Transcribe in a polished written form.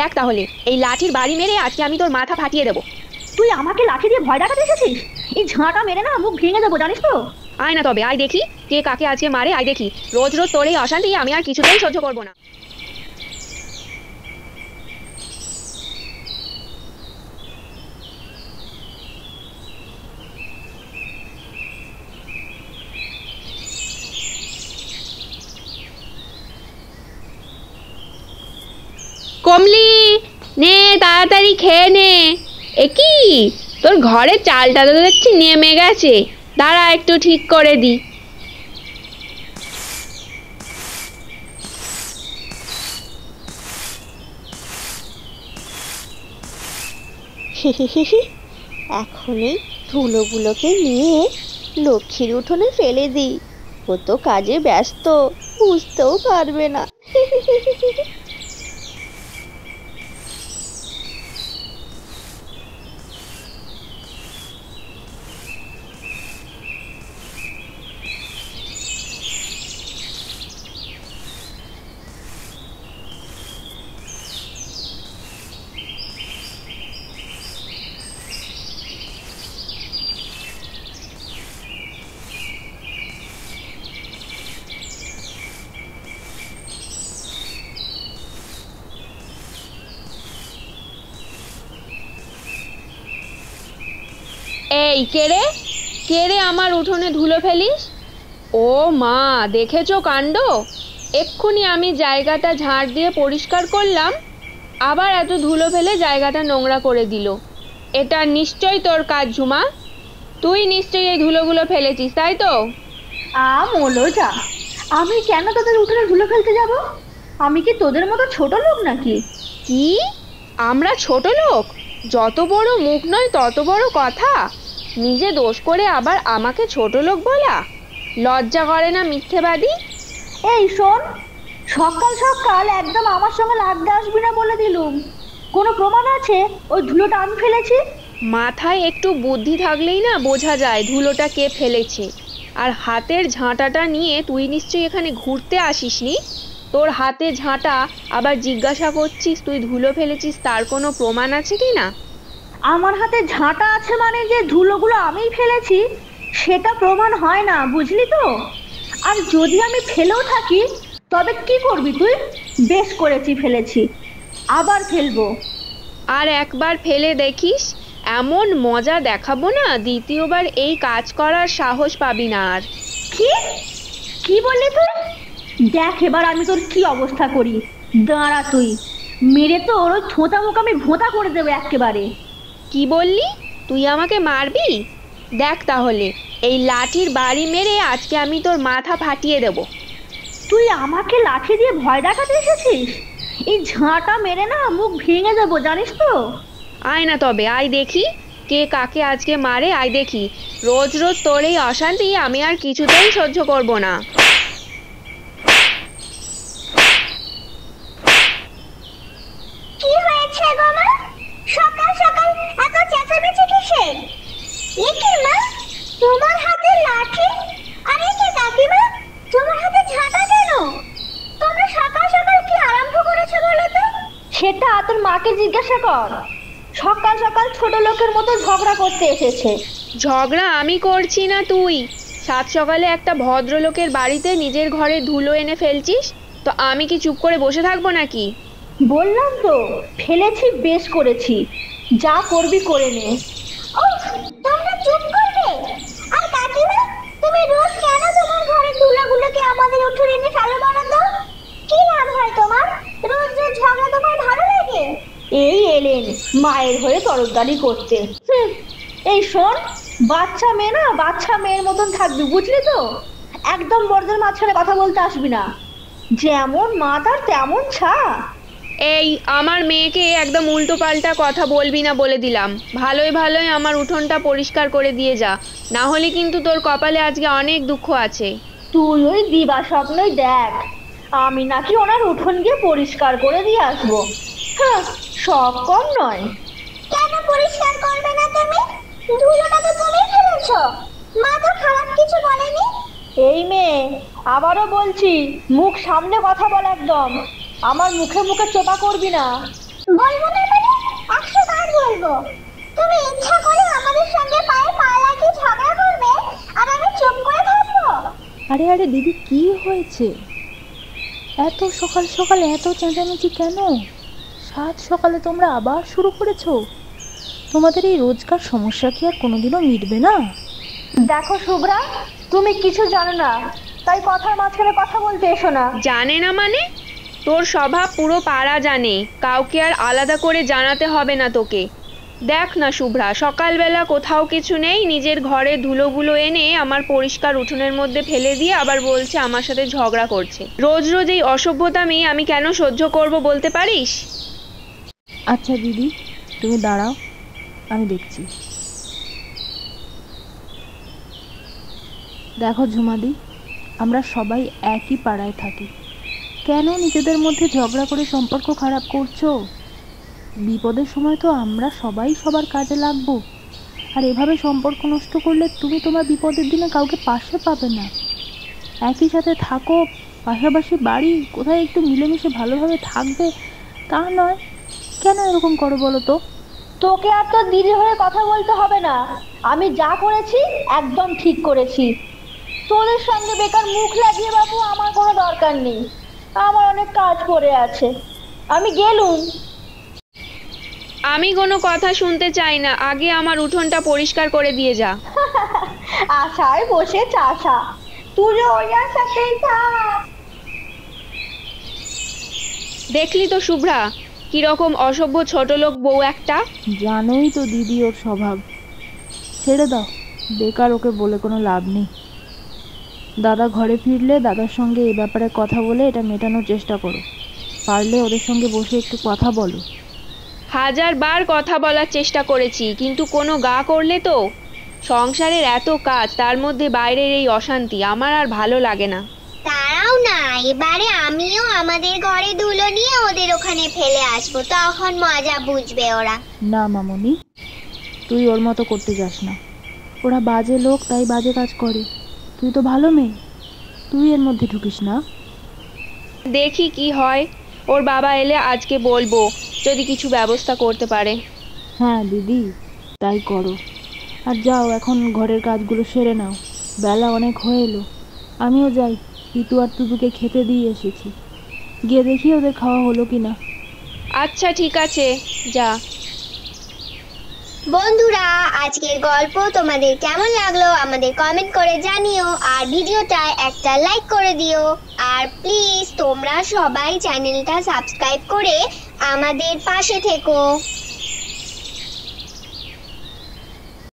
দেখ তাহলে এই লাঠির বাড়ি মেরে আজকে আমি তোর মাথা ফাটিয়ে দেবো। তুই আমাকে লাঠি দিয়ে ভয় দেখাতে এসেছিস? এই ঝাঁটা মেরে না মুখ ভেঙে দেবো, জানিস তো। আয় না তবে, আয় দেখি কে কাকে আজকে মারে, আয় দেখি। রোজ রোজ তোর এই অশান্তি আমি আর কিছুতেই সহ্য করবো না। কমলি, নে তাড়াতাড়ি খেয়ে নে। কি তোর ঘরে চালটা তো দেখছি নেমে গেছে, দাঁড়া একটু ঠিক করে দি। এখন এই ধুলোগুলোকে নিয়ে লক্ষ্মীর উঠোনে ফেলে দিই। ও তো কাজে ব্যস্ত, বুঝতেও পারবে না। এই কে রে আমার উঠোনে ধুলো ফেলিস? ও মা, দেখেছো কাণ্ড! এক্ষুনি আমি জায়গাটা ঝাড় দিয়ে পরিষ্কার করলাম, আবার এত ধুলো ফেলে জায়গাটা নোংরা করে দিল। এটা নিশ্চয়ই তোর কাজ ঝুমা, তুই নিশ্চয়ই এই ধুলোগুলো ফেলেছিস, তাই তো? যা, আমি কেন তোদের উঠোনে ধুলো ফেলতে যাব? আমি কি তোদের মতো ছোট লোক নাকি? কি আমরা ছোট লোক? যত বড় মুখ নয় তত বড় কথা। নিজে দোষ করে আবার আমাকে ছোট লোক বলা, লজ্জা করে না মিথ্যেবাদী? এই শোন, সকাল সকাল একদম আমার সঙ্গে লাগতে আসবি না বলে দিলুম। কোনো প্রমাণ আছে ওই ধুলোটা আমি ফেলেছি? মাথায় একটু বুদ্ধি থাকলেই না বোঝা যায় ধুলোটা কে ফেলেছে। আর হাতের ঝাঁটাটা নিয়ে তুই নিশ্চয়ই এখানে ঘুরতে আসিসনি। তোর হাতে ঝাঁটা, আবার জিজ্ঞাসা করছিস তুই ধুলো ফেলেছিস, তার কোনো প্রমাণ আছে কি না? আমার হাতে ঝাঁটা আছে মানে যে ধুলোগুলো আমিই ফেলেছি সেটা প্রমাণ হয় না, বুঝলি তো। আর যদি আমি ফেলেও থাকি তবে কি করবি তুই? বেশ করেছি ফেলেছি, আবার ফেলবো। আর একবার ফেলে দেখিস, এমন মজা দেখাবো না দ্বিতীয়বার এই কাজ করার সাহস পাবি না আর। কি কি বললি তুই? দেখ এবার আমি তোর কি অবস্থা করি। দাঁড়া, তুই মেরে তো ওর থোঁতা মুখ আমি ভোঁতা করে দেবো একেবারে। কি বললি? তুই আমাকে মারবি? দেখ তাহলে এই লাঠির বাড়ি মেরে আজকে আমি তোর মাথা ফাটিয়ে দেব। তুই আমাকে লাঠি দিয়ে ভয় দেখাতে এসেছিস? এই ঝাঁটা মেরে না মুখ ভেঙে দেবো, জানিস তো। আয় না তবে, আয় দেখি কে কাকে আজকে মারে, আয় দেখি। রোজ রোজ তোর এই অশান্তি আমি আর কিছুতেই সহ্য করব না। কি হয়েছে গো মা? সকাল সকাল এত চেঁচামেচি কিসের? এ কি মা, তোমার হাতে লাঠি? আর এ কি কাকিমা, তোমার হাতে ঝাঁটা কেন? তোমরা সকাল সকাল কি আরম্ভ করেছো বলো তো? সেটা তোর মাকে জিজ্ঞাসা কর। সকাল সকাল ছোট লোকের মতো ঝগড়া করতে এসেছে। ঝগড়া আমি করছি না, তুই সাত সকালে একটা ভদ্রলোকের বাড়িতে নিজের ঘরে ধুলো এনে ফেলছিস, তো আমি কি চুপ করে বসে থাকবো নাকি? বললাম তো ফেলেছি, বেশ করেছি, যা করবি করে নে। ও, তোমরা চুপ করবে? আর কাকিমা, তুমি রোজ কেন তোমার ঘরের ধুলোগুলোকে আমাদের উঠোনে এনে ফেলো বলো তো? কি লাভ হয় তোমার? রোজ রোজ ঝগড়া তোমার ভালো লাগে? এই এলেন মায়ের হয়ে তরফদারি করতে। এই শোন, বাচ্চা মেয়ে না বাচ্চা মেয়ের মতন থাকবি, বুঝলি তো। একদম বড়দের মাঝখানে কথা বলতে আসবি না। যেমন মা তার তেমন ছা। এই আমার মেয়েকে একদম উল্টো পাল্টা কথা বলবি না বলে দিলাম। ভালোই ভালোই আমার উঠোনটা পরিষ্কার করে দিয়ে যা, না হলে কিন্তু তোর কপালে আজকে অনেক দুঃখ আছে। তুই ওই দিবা স্বপ্নই দেখ আমি নাকি ওনার উঠোন গিয়ে পরিষ্কার করে দিয়ে আসবো। হ্যাঁ, সব কম নয়। কেন পরিষ্কার করবে না তুমি? ধুলোটা তো তুমিই ফেলেছো। মা তো খারাপ কিছু বলেনি। এই মেয়ে, আবারও বলছি মুখ সামনে কথা বল একদম। আমার মুখে মুখে চোপা করবি না। বলবো না মানে 100 বার বলবো। তুমি ইচ্ছা করে আমাদের সঙ্গে পায়ে পা লাগিয়ে ঝগড়া করবে আর আমি চুপ করে থাকবো? আরে আরে দিদি, কি হয়েছে? এত সকাল সকাল এত চেঁচামেচি কেন? সাত সকালে তোমরা আবার শুরু করেছো? তোমাদের এই রোজকার সমস্যা কি আর কোনোদিনও মিটবে না? দেখো শুভ্রা, তুমি কিছু জানো না, তাই কথার মাঝখানে কথা বলতে এসো না। জানে না মানে? তোর স্বভাব পুরো পাড়া জানে, কাউকে আর আলাদা করে জানাতে হবে না তোকে। দেখ না শুভ্রা, সকালবেলা কোথাও কিছু নেই, নিজের ঘরে ধুলোগুলো এনে আমার পরিষ্কার উঠোনের মধ্যে ফেলে দিয়ে আবার বলছে আমার সাথে ঝগড়া করছে। রোজ রোজ এই অসভ্যতামি আমি কেন সহ্য করব বলতে পারিস? আচ্ছা দিদি, তুমি দাঁড়াও, আমি দেখছি। দেখো ঝুমাদি, আমরা সবাই একই পাড়ায় থাকি, কেন নিজেদের মধ্যে ঝগড়া করে সম্পর্ক খারাপ করছো? বিপদের সময় তো আমরা সবাই সবার কাজে লাগবো, আর এভাবে সম্পর্ক নষ্ট করলে তুমি তোমার বিপদের দিনে কাউকে পাশে পাবে না। একই সাথে থাকো, পাশাপাশি বাড়ি, কোথায় একটু মিলেমিশে ভালোভাবে থাকবে, তা নয়। কেন এরকম করো বলো তো? তোকে আর তো দিদি হয়ে কথা বলতে হবে না, আমি যা করেছি একদম ঠিক করেছি। তোদের সঙ্গে বেকার মুখ লাগিয়ে বাবু আমার কোনো দরকার নেই, আমার অনেক কাজ পড়ে আছে, আমি গেলুম। আমি কোনো কথা শুনতে চাই না, আগে আমার উঠোনটা পরিষ্কার করে দিয়ে যা। আশায় বসে চাষা, তুই ওই আশাতেই থাক। দেখলি তো শুভ্রা, কিরকম অসভ্য ছোটলোক বউ একটা। জানোই তো দিদি ওর স্বভাব, ছেড়ে দাও, বেকার ওকে বলে কোনো লাভ নেই। দাদা ঘরে ফিরলে দাদার সঙ্গে এই ব্যাপারে কথা বলে এটা মেটানোর চেষ্টা করো। পারলে ওদের সঙ্গে বসে একটু কথা বলো। 1000 বার কথা বলার চেষ্টা করেছি, কিন্তু কোনো গা করলে তো। সংসারের এত কাজ, তার মধ্যে বাইরের এই অশান্তি আমার আর ভালো লাগে না। দাঁড়াও না, এবারে আমিও আমাদের ঘরে ধুলো নিয়ে ওদের ওখানে ফেলে আসবো, তখন মজা বুঝবে ওরা। না মামনি, তুই ওর মতো করতে যাস না। ওরা বাজে লোক, তাই বাজে কাজ করে। তুই তো ভালো মেয়ে, তুই এর মধ্যে ঢুকিস না। দেখি কি হয়, ওর বাবা এলে আজকে বলবো যদি কিছু ব্যবস্থা করতে পারে। হ্যাঁ দিদি, তাই করো। আর যাও, এখন ঘরের কাজগুলো সেরে নাও, বেলা অনেক হয়ে এলো। আমিও যাই, ঋতু আর তুতুকে খেতে দিয়ে এসেছি, গিয়ে দেখি ওদের খাওয়া হলো কি না। আচ্ছা ঠিক আছে, যা। বন্ধুরা, আজকের গল্প তোমাদের কেমন লাগলো আমাদের কমেন্ট করে জানিও, আর ভিডিওটায় একটা লাইক করে দিও। আর প্লিজ তোমরা সবাই চ্যানেলটা সাবস্ক্রাইব করে আমাদের পাশে থেকো।